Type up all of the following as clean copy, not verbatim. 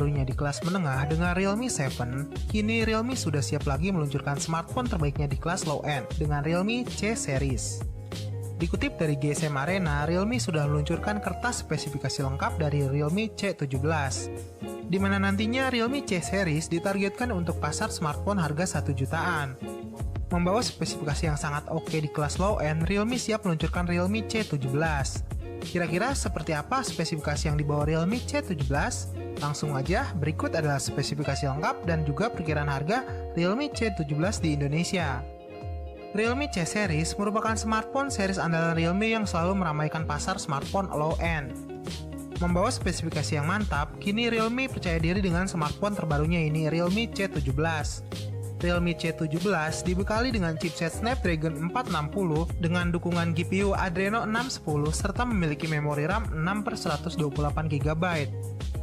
terbarunya di kelas menengah dengan Realme 7, kini Realme sudah siap lagi meluncurkan smartphone terbaiknya di kelas low-end dengan Realme C Series. Dikutip dari GSM Arena, Realme sudah meluncurkan kertas spesifikasi lengkap dari Realme C17, di mana nantinya Realme C Series ditargetkan untuk pasar smartphone harga 1 jutaan. Membawa spesifikasi yang sangat oke di kelas low-end, Realme siap meluncurkan Realme C17. Kira-kira seperti apa spesifikasi yang dibawa Realme C17? Langsung aja, berikut adalah spesifikasi lengkap dan juga perkiraan harga Realme C17 di Indonesia. Realme C Series merupakan smartphone series andalan Realme yang selalu meramaikan pasar smartphone low-end. Membawa spesifikasi yang mantap, kini Realme percaya diri dengan smartphone terbarunya ini, Realme C17. Realme C17 dibekali dengan chipset Snapdragon 460 dengan dukungan GPU Adreno 610 serta memiliki memori RAM 6/128GB.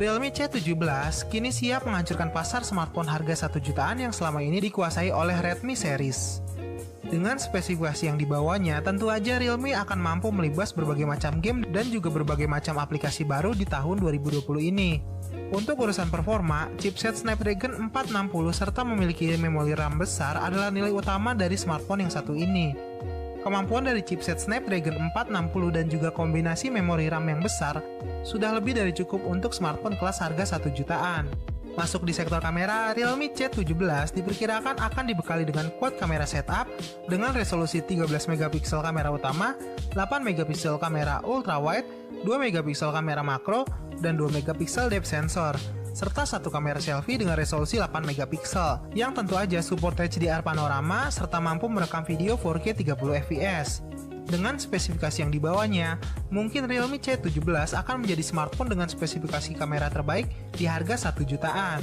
Realme C17 kini siap menghancurkan pasar smartphone harga 1 jutaan yang selama ini dikuasai oleh Redmi series. Dengan spesifikasi yang dibawanya, tentu aja Realme akan mampu melibas berbagai macam game dan juga berbagai macam aplikasi baru di tahun 2020 ini. Untuk urusan performa, chipset Snapdragon 460 serta memiliki memori RAM besar adalah nilai utama dari smartphone yang satu ini. Kemampuan dari chipset Snapdragon 460 dan juga kombinasi memori RAM yang besar sudah lebih dari cukup untuk smartphone kelas harga 1 jutaan. Masuk di sektor kamera, Realme C17 diperkirakan akan dibekali dengan quad kamera setup dengan resolusi 13MP kamera utama, 8MP kamera ultrawide, 2MP kamera makro, dan 2MP depth sensor, serta satu kamera selfie dengan resolusi 8MP yang tentu aja support HDR panorama serta mampu merekam video 4K 30fps. Dengan spesifikasi yang dibawanya, mungkin Realme C17 akan menjadi smartphone dengan spesifikasi kamera terbaik di harga 1 jutaan.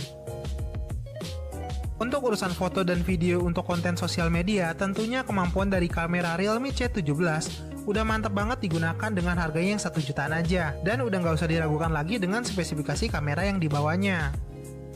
Untuk urusan foto dan video untuk konten sosial media, tentunya kemampuan dari kamera Realme C17 udah mantap banget digunakan dengan harganya yang 1 jutaan aja, dan udah nggak usah diragukan lagi dengan spesifikasi kamera yang dibawanya.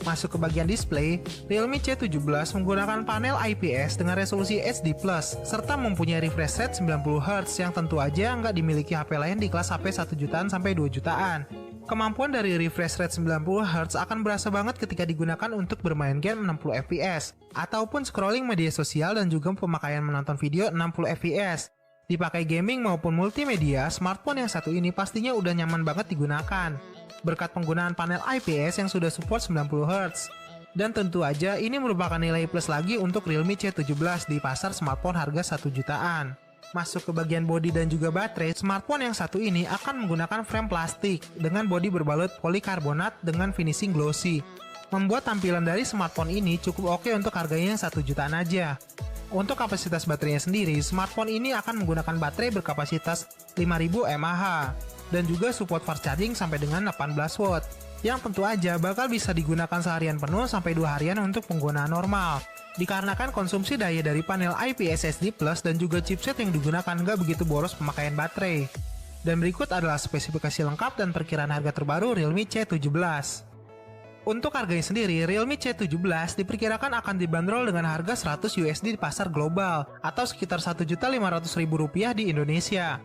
Masuk ke bagian display, Realme C17 menggunakan panel IPS dengan resolusi HD+, serta mempunyai refresh rate 90Hz yang tentu aja nggak dimiliki HP lain di kelas HP 1 jutaan sampai 2 jutaan. Kemampuan dari refresh rate 90Hz akan berasa banget ketika digunakan untuk bermain game 60fps, ataupun scrolling media sosial dan juga pemakaian menonton video 60fps. Dipakai gaming maupun multimedia, smartphone yang satu ini pastinya udah nyaman banget digunakan berkat penggunaan panel IPS yang sudah support 90Hz. Dan tentu aja ini merupakan nilai plus lagi untuk Realme C17 di pasar smartphone harga 1 jutaan. Masuk ke bagian bodi dan juga baterai, smartphone yang satu ini akan menggunakan frame plastik dengan bodi berbalut polikarbonat dengan finishing glossy. Membuat tampilan dari smartphone ini cukup oke untuk harganya yang 1 jutaan aja. Untuk kapasitas baterainya sendiri, smartphone ini akan menggunakan baterai berkapasitas 5000 mAh dan juga support fast charging sampai dengan 18 watt, yang tentu aja bakal bisa digunakan seharian penuh sampai 2 harian untuk penggunaan normal, dikarenakan konsumsi daya dari panel IPS HD Plus dan juga chipset yang digunakan nggak begitu boros pemakaian baterai. Dan berikut adalah spesifikasi lengkap dan perkiraan harga terbaru Realme C17. Untuk harganya sendiri, Realme C17 diperkirakan akan dibanderol dengan harga $100 di pasar global atau sekitar Rp1.500.000 di Indonesia.